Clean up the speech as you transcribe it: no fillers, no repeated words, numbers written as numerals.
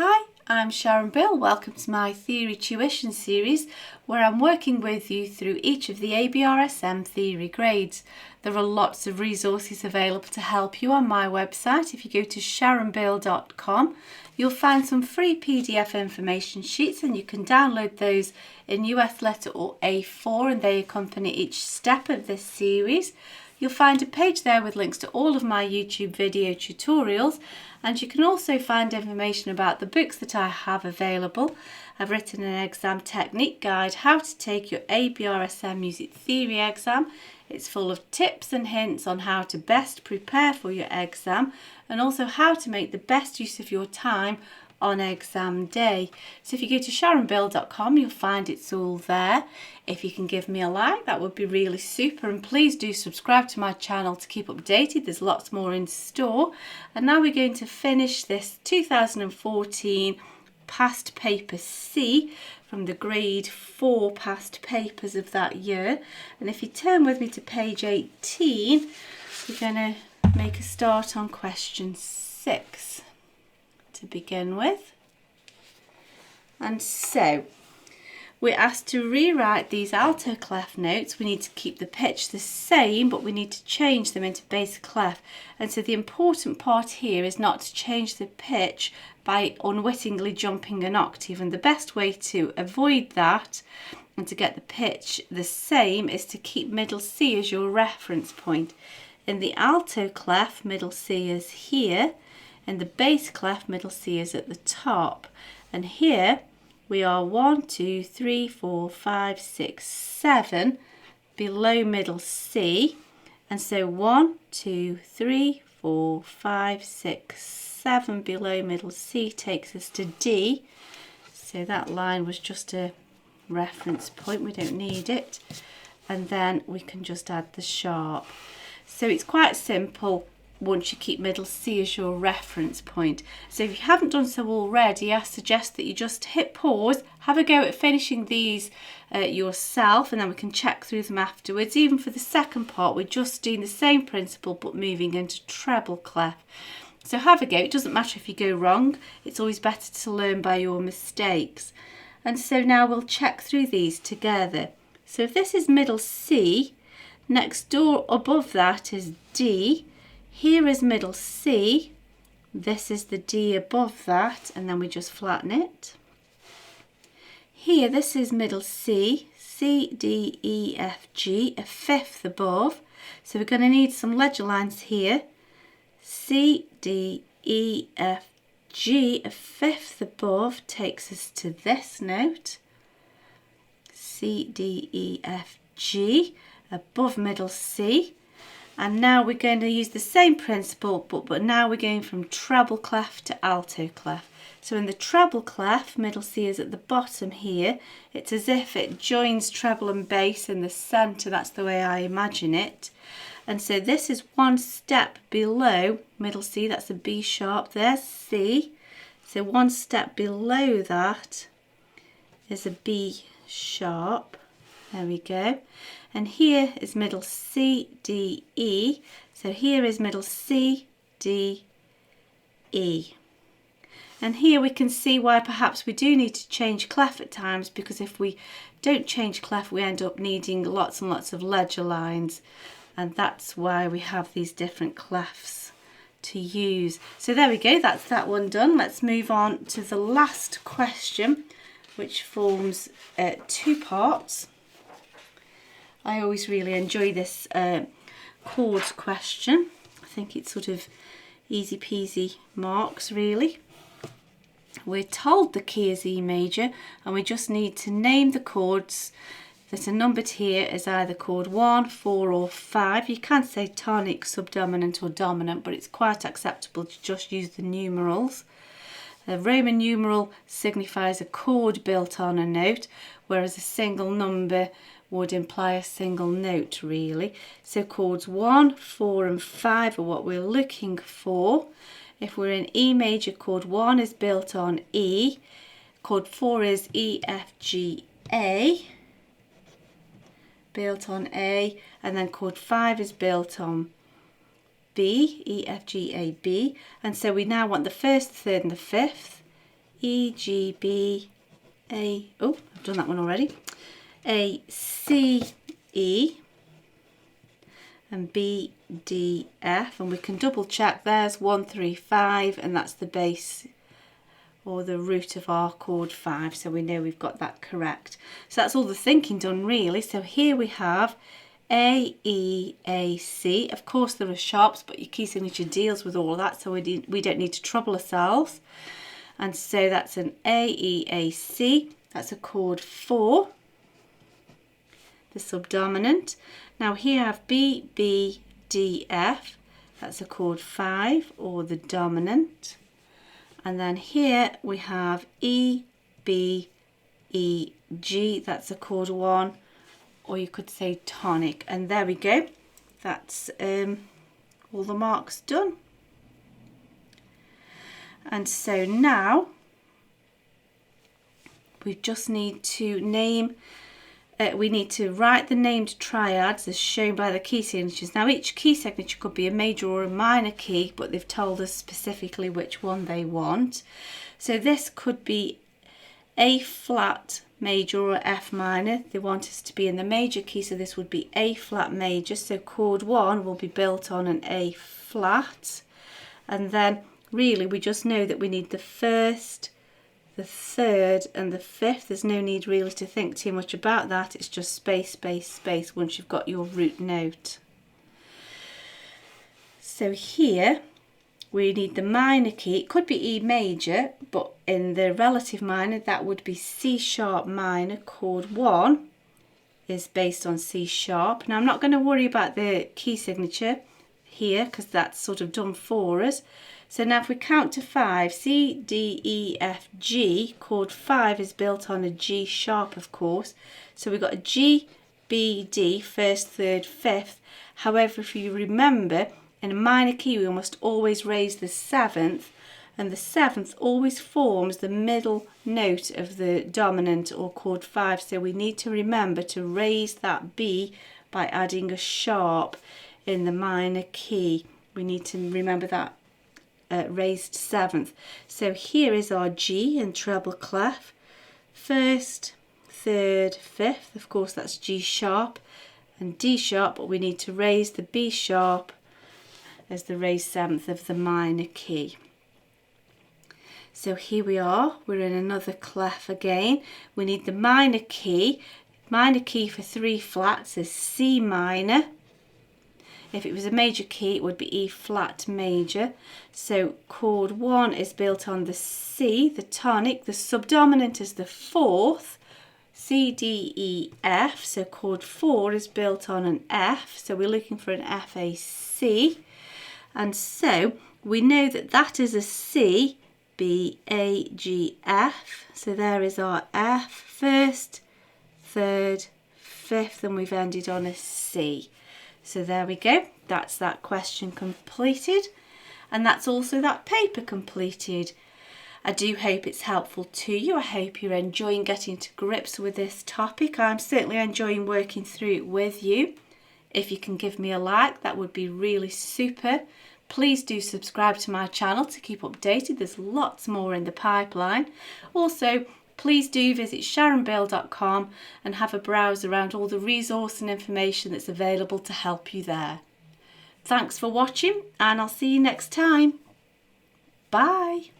Hi, I'm Sharon Bill. Welcome to my Theory Tuition series where I'm working with you through each of the ABRSM Theory Grades. There are lots of resources available to help you on my website. If you go to sharonbill.com, you'll find some free PDF information sheets and you can download those in US letter or A4 and they accompany each step of this series. You'll find a page there with links to all of my YouTube video tutorials, and you can also find information about the books that I have available. I've written an exam technique guide, how to take your ABRSM Music Theory Exam. It's full of tips and hints on how to best prepare for your exam and also how to make the best use of your time on exam day. So if you go to sharonbill.com, you'll find it's all there. If you can give me a like, that would be really super, and please do subscribe to my channel to keep updated. There's lots more in store. And now we're going to finish this 2014 past paper C from the grade 4 past papers of that year. And if you turn with me to page 18, we're going to make a start on question 6 to begin with. And so we're asked to rewrite these alto clef notes. We need to keep the pitch the same, but we need to change them into bass clef. And so the important part here is not to change the pitch by unwittingly jumping an octave. And the best way to avoid that and to get the pitch the same is to keep middle C as your reference point. In the alto clef, middle C is here, and the bass clef, middle C is at the top. And here we are 1, 2, 3, 4, 5, 6, 7 below middle C. And so 1, 2, 3, 4, 5, 6, 7 below middle C takes us to D. So that line was just a reference point, we don't need it. And then we can just add the sharp. So it's quite simple once you keep middle C as your reference point. So if you haven't done so already, I suggest that you just hit pause, have a go at finishing these yourself, and then we can check through them afterwards. Even for the second part, we're just doing the same principle but moving into treble clef. So have a go. It doesn't matter if you go wrong. It's always better to learn by your mistakes. And so now we'll check through these together. So if this is middle C, next door above that is D. Here is middle C, this is the D above that, and then we just flatten it. Here, this is middle C, C, D, E, F, G, a fifth above. So we're going to need some ledger lines here. C, D, E, F, G, a fifth above takes us to this note. C, D, E, F, G, above middle C. And now we're going to use the same principle, but now we're going from treble clef to alto clef. So in the treble clef, middle C is at the bottom here. It's as if it joins treble and bass in the centre. That's the way I imagine it. And so this is one step below middle C. That's a B sharp. There's C. So one step below that is a B sharp. There we go. And here is middle C, D, E. So here is middle C, D, E. And here we can see why perhaps we do need to change clef at times, because if we don't change clef, we end up needing lots and lots of ledger lines. And that's why we have these different clefs to use. So there we go, that's that one done. Let's move on to the last question, which forms 2 parts. I always really enjoy this chords question. I think it's sort of easy peasy marks really. We're told the key is E major and we just need to name the chords that are numbered here as either chord 1, 4 or 5. You can say tonic, subdominant or dominant, but it's quite acceptable to just use the numerals. A Roman numeral signifies a chord built on a note, whereas a single number would imply a single note really. So chords 1, 4 and 5 are what we're looking for. If we're in E major, chord 1 is built on E, chord 4 is E, F, G, A, built on A, and then chord 5 is built on B, E, F, G, A, B. And so we now want the first, third and the fifth. E, G, B, A, oh, I've done that one already, A, C, E, and B, D, F, and we can double check. There's 1, 3, 5, and that's the bass or the root of our chord 5, so we know we've got that correct. So that's all the thinking done really. So here we have A, E, A, C. Of course there are sharps, but your key signature deals with all of that, so we don't need to trouble ourselves. And so that's an A, E, A, C. That's a chord 4, the subdominant. Now here I have B, B, D, F. That's a chord 5 or the dominant. And then here we have E, B, E, G. That's a chord 1, or you could say tonic. And there we go. That's all the marks done. And so now we just need to name, we need to write the named triads as shown by the key signatures. Now each key signature could be a major or a minor key, but they've told us specifically which one they want. So this could be A flat major or F minor. They want us to be in the major key, so this would be A flat major. So chord 1 will be built on an A flat. And then really we just know that we need the first, the third and the fifth. There's no need really to think too much about that. It's just space, space, space once you've got your root note. So here we need the minor key. It could be E major, but in the relative minor that would be C sharp minor. Chord 1 is based on C sharp. Now I'm not going to worry about the key signature here because that's sort of done for us. So now if we count to 5, C, D, E, F, G, chord 5 is built on a G sharp, of course. So we've got a G, B, D, first, third, fifth. However, if you remember, in a minor key we must always raise the 7th, and the 7th always forms the middle note of the dominant or chord 5. So we need to remember to raise that B by adding a sharp in the minor key. We need to remember that. Raised 7th. So here is our G in treble clef, first, third, fifth. Of course that's G sharp and D sharp, but we need to raise the B sharp as the raised 7th of the minor key. So here we are, we're in another clef again. We need the minor key. Minor key for 3 flats is C minor. If it was a major key, it would be E flat major. So chord 1 is built on the C, the tonic. The subdominant is the 4th, C, D, E, F. So chord 4 is built on an F. So we're looking for an F, A, C. And so we know that that is a C, B, A, G, F. So there is our F, first, third, fifth, and we've ended on a C. So there we go, that's that question completed, and that's also that paper completed. I do hope it's helpful to you. I hope you're enjoying getting to grips with this topic. I'm certainly enjoying working through it with you. If you can give me a like, that would be really super. Please do subscribe to my channel to keep updated. There's lots more in the pipeline. Also, please do visit sharonbill.com and have a browse around all the resource and information that's available to help you there. Thanks for watching, and I'll see you next time. Bye.